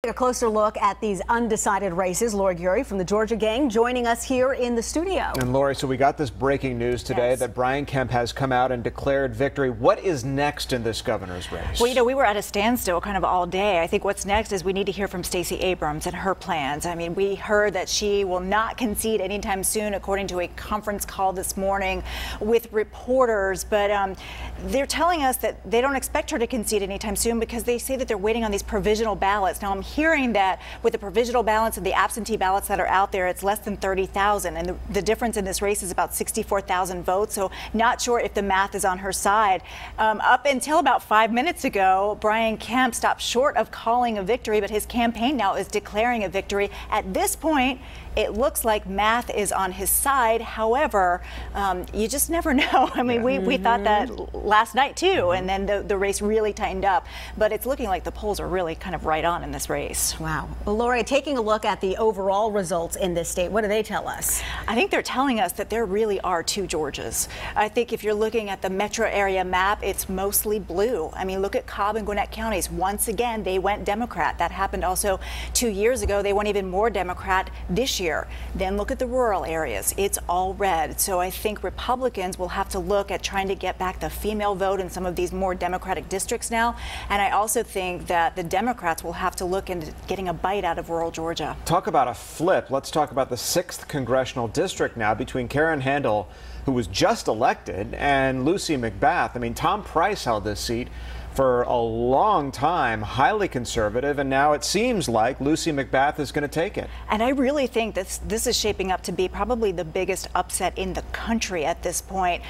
A closer look at these undecided races. Lori Gurry from the Georgia Gang joining us here in the studio. And Lori, so we got this breaking news today that Brian Kemp has come out and declared victory. What is next in this governor's race? Well, we were at a standstill kind of all day. I think what's next is we need to hear from Stacey Abrams and her plans. I mean, we heard that she will not concede anytime soon, according to a conference call this morning with reporters. But they're telling us that they don't expect her to concede anytime soon because they say that they're waiting on these provisional ballots. Now, I'm hearing that with the provisional ballots and the absentee ballots that are out there, it's less than 30,000. And the difference in this race is about 64,000 votes. So not sure if the math is on her side. Up until about 5 minutes ago, Brian Kemp stopped short of calling a victory, but his campaign now is declaring a victory. At this point, it looks like math is on his side. However, you just never know. I mean, we thought that last night too, and then the race really tightened up. But it's looking like the polls are really kind of right on in this race. Wow. Well, Lori, taking a look at the overall results in this state, what do they tell us? I think they're telling us that there really are two Georgias. I think if you're looking at the metro area map, it's mostly blue. I mean, look at Cobb and Gwinnett counties. Once again, they went Democrat. That happened also 2 years ago. They went even more Democrat this year. Then look at the rural areas. It's all red. So I think Republicans will have to look at trying to get back the female vote in some of these more Democratic districts now. And I also think that the Democrats will have to look into getting a bite out of rural Georgia. Talk about a flip. Let's talk about the 6th congressional district now between Karen Handel, who was just elected, and Lucy McBath. I mean, Tom Price held this seat for a long time, highly conservative, and now it seems like Lucy McBath is going to take it. And I really think this is shaping up to be probably the biggest upset in the country at this point.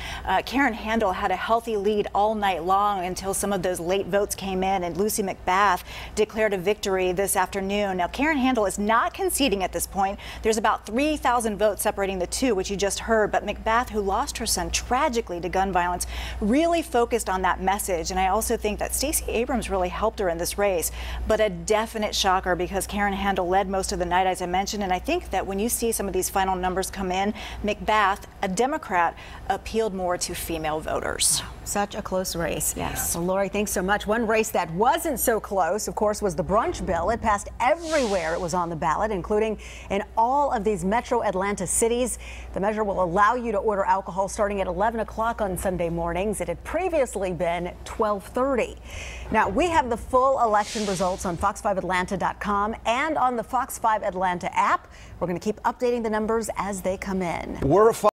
Karen Handel had a healthy lead all night long until some of those late votes came in, and Lucy McBath declared a victory this afternoon. Now, Karen Handel is not conceding at this point. There's about 3,000 votes separating the two, which you just heard, but McBath, who lost her son tragically to gun violence, really focused on that message. And I also think that Stacey Abrams really helped her in this race, but a definite shocker because Karen Handel led most of the night, as I mentioned. And I think that when you see some of these final numbers come in, McBath, a Democrat, appealed more to female voters. Such a close race. Yes. Well, Lori, thanks so much. One race that wasn't so close, of course, was the brunch bill. It passed everywhere it was on the ballot, including in all of these metro Atlanta cities. The measure will allow you to order alcohol starting at 11 o'clock on Sunday mornings. It had previously been 12:30. Now, we have the full election results on fox5atlanta.com and on the Fox 5 Atlanta app. We're going to keep updating the numbers as they come in.